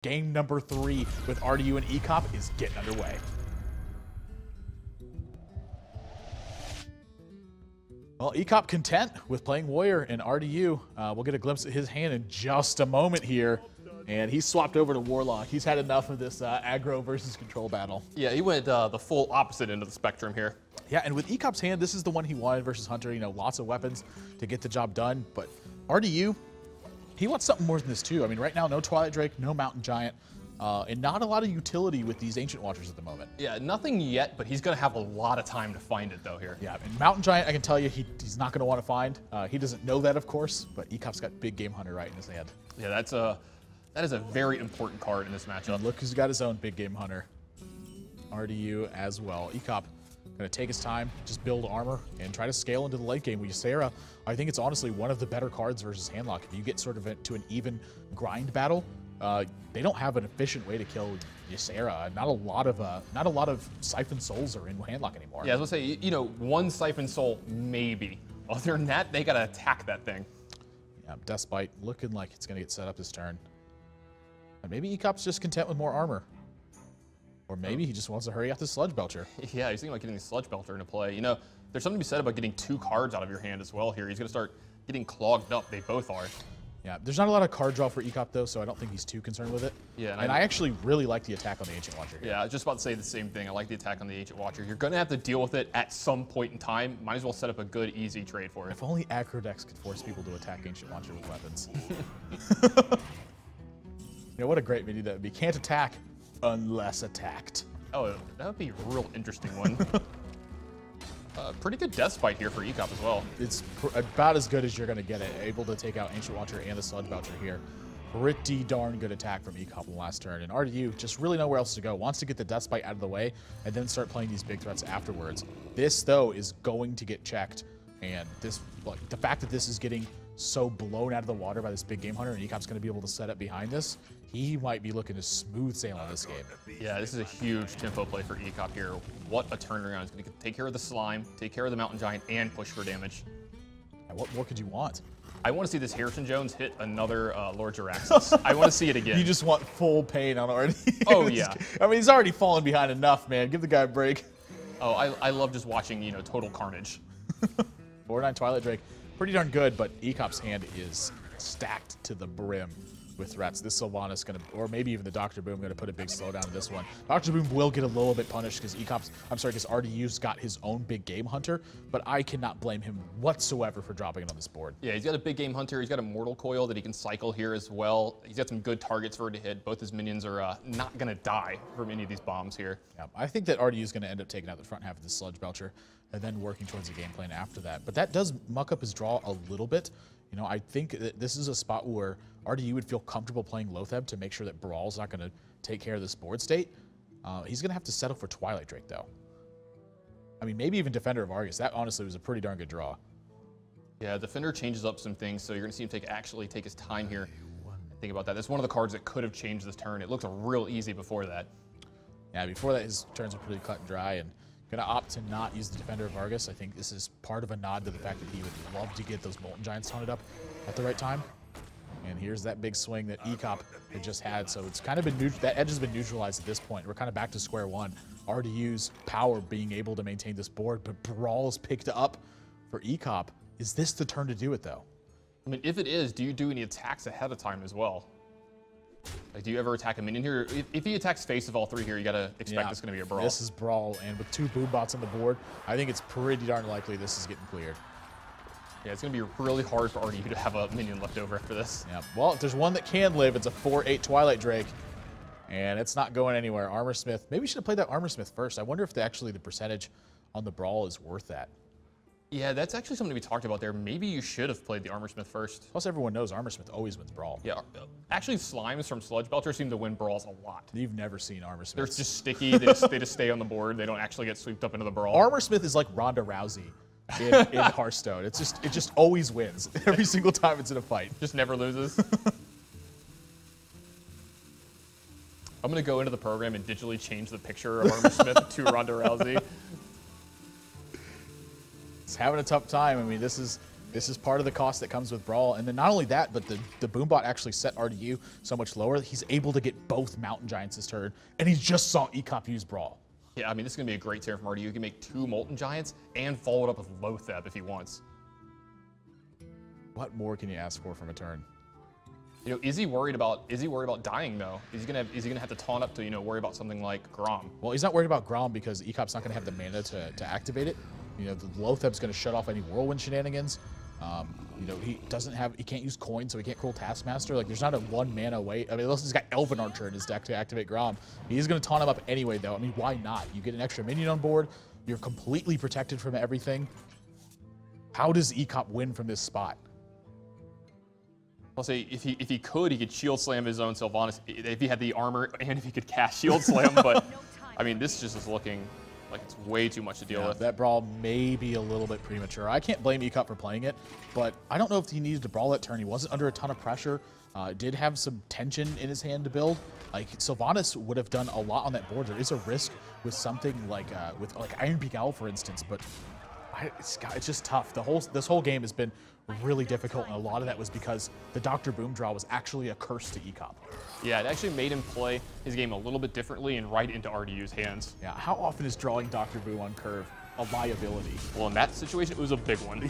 Game number 3 with Rdu and HPL is getting underway. Well, HPL content with playing Warrior, and Rdu, we'll get a glimpse at his hand in just a moment here. And he's swapped over to Warlock. He's had enough of this aggro versus control battle. Yeah, he went the full opposite end of the spectrum here. Yeah, and with HPL's hand, this is the one he wanted versus Hunter. You know, lots of weapons to get the job done. But Rdu, he wants something more than this too. I mean, right now, no Twilight Drake, no Mountain Giant, and not a lot of utility with these Ancient Watchers at the moment. Yeah, nothing yet, but he's going to have a lot of time to find it, though, here. Yeah, and Mountain Giant, I can tell you, he's not going to want to find. He doesn't know that, of course, but HPL's got Big Game Hunter right in his hand. Yeah, that is a very important card in this matchup. And look who's got his own Big Game Hunter. Rdu as well. HPL going to take his time, just build armor, and try to scale into the late game. With Ysera, I think it's honestly one of the better cards versus Handlock. If you get sort of to an even grind battle, they don't have an efficient way to kill Ysera. Not a lot of Siphon Souls are in Handlock anymore. Yeah, I was going to say, you know, one Siphon Soul, maybe. Other than that, they got to attack that thing. Yeah, Deathbite looking like it's going to get set up this turn. And maybe HPL's just content with more armor. Or maybe he just wants to hurry out the Sludge Belcher. Yeah, he's thinking about getting the Sludge Belcher into play. You know, there's something to be said about getting 2 cards out of your hand as well here. He's going to start getting clogged up. They both are. Yeah, there's not a lot of card draw for HPL though, so I don't think he's too concerned with it. Yeah, and I actually really like the attack on the Ancient Watcher here. Yeah, I was just about to say the same thing. I like the attack on the Ancient Watcher. You're going to have to deal with it at some point in time. Might as well set up a good, easy trade for it. If only aggro decks could force people to attack Ancient Watcher with weapons. You know, what a great mini that would be. Can't attack unless attacked. Oh, that would be a real interesting one. Pretty good death spite here for HPL as well. It's about as good as you're going to get it. Able to take out Ancient Watcher and the Sludge Belcher here. Pretty darn good attack from HPL in the last turn. And Rdu just really nowhere else to go. Wants to get the death spite out of the way and then start playing these big threats afterwards. This, though, is going to get checked. And this, like, the fact that this is getting so blown out of the water by this Big Game Hunter and HPL's going to be able to set up behind this, he might be looking to smooth sail on this game. Yeah, this is a huge tempo play for HPL here. What a turnaround. He's going to take care of the Slime, take care of the Mountain Giant, and push for damage. And what more could you want? I want to see this Harrison Jones hit another Lord Jiraxis. I want to see it again. You just want full pain on Rdu. Oh, yeah. I mean, he's already fallen behind enough, man. Give the guy a break. Oh, I love just watching, you know, total carnage. 4/9 Twilight Drake, pretty darn good, but HPL's hand is stacked to the brim with threats. This Sylvanas going to, or maybe even the Dr. Boom, going to put a big slowdown to this one. Dr. Boom will get a little bit punished because because Rdu's got his own Big Game Hunter, but I cannot blame him whatsoever for dropping it on this board. Yeah, he's got a Big Game Hunter. He's got a Mortal Coil that he can cycle here as well. He's got some good targets for it to hit. Both his minions are not going to die from any of these bombs here. Yeah, I think that Rdu is going to end up taking out the front half of the Sludge Belcher and then working towards the game plan after that. But that does muck up his draw a little bit. You know, I think that this is a spot where Rdu would feel comfortable playing Loatheb to make sure that Brawl's not going to take care of this board state. He's going to have to settle for Twilight Drake, though. I mean, maybe even Defender of Argus. That honestly was a pretty darn good draw. Yeah, Defender changes up some things, so you're going to see him actually take his time here. Think about that. That's one of the cards that could have changed this turn. It looked real easy before that. Yeah, before that, his turns were pretty cut and dry, and going to opt to not use the Defender of Argus. I think this is part of a nod to the fact that he would love to get those Molten Giants taunted up at the right time. And here's that big swing that HPL had just had. So it's kind of been that edge has been neutralized at this point. We're kind of back to square one. Rdu's power being able to maintain this board, but Brawl's picked up for HPL. Is this the turn to do it, though? I mean, if it is, do you do any attacks ahead of time as well? Like, do you ever attack a minion here? If he attacks face of all 3 here, you got to expect it's going to be a Brawl. This is Brawl, and with 2 boom bots on the board, I think it's pretty darn likely this is getting cleared. Yeah, it's going to be really hard for Rdu to have a minion left over after this. Yeah, well, if there's one that can live, it's a 4/8 Twilight Drake, and it's not going anywhere. Armor Smith, maybe we should have played that Armor Smith first. I wonder if actually the percentage on the Brawl is worth that. Yeah, that's actually something to be talked about there. Maybe you should have played the Armor Smith first. Plus, everyone knows Armor Smith always wins Brawl. Yeah, actually, Slimes from Sludge Belcher seem to win Brawls a lot. You've never seen Armor Smith. They're just sticky. They just stay on the board. They don't actually get swept up into the Brawl. Armor Smith is like Ronda Rousey in Hearthstone. It just always wins every single time it's in a fight. Just never loses. I'm going to go into the program and digitally change the picture of Armor Smith to Ronda Rousey. He's having a tough time. I mean, this is This is part of the cost that comes with Brawl. And then not only that, but the Boombot actually set RDU so much lower, he's able to get both Mountain Giants this turn, and he just saw HPL use Brawl. Yeah, I mean, this is going to be a great turn from RDU. He can make 2 Molten Giants and follow it up with Loatheb if he wants. What more can you ask for from a turn? You know, is he worried about dying though? Is he gonna have to taunt up to, you know, worry about something like Grom? Well, he's not worried about Grom because HPL's not gonna have the mana to activate it. You know, the Loatheb's gonna shut off any Whirlwind shenanigans. You know, he can't use coin, so he can't call Taskmaster. Like, there's not a 1 mana way. I mean, unless he's got Elven Archer in his deck to activate Grom. He's gonna taunt him up anyway, though. I mean, why not? You get an extra minion on board. You're completely protected from everything. How does HPL win from this spot? I'll say if he could Shield Slam his own Sylvanas if he had the armor and if he could cast Shield Slam. But I mean, this just is looking like it's way too much to deal with. That Brawl may be a little bit premature. I can't blame HPL for playing it, but I don't know if he needed to Brawl that turn. He wasn't under a ton of pressure. Did have some tension in his hand to build. Like, Sylvanas would have done a lot on that board. There is a risk with something like with Iron Beak Owl, for instance, but it's just tough. This whole game has been really difficult, and a lot of that was because the Dr. Boom draw was actually a curse to HPL. Yeah, it actually made him play his game a little bit differently and right into RDU's hands. Yeah, how often is drawing Dr. Boom on curve a liability? Well, in that situation, it was a big one.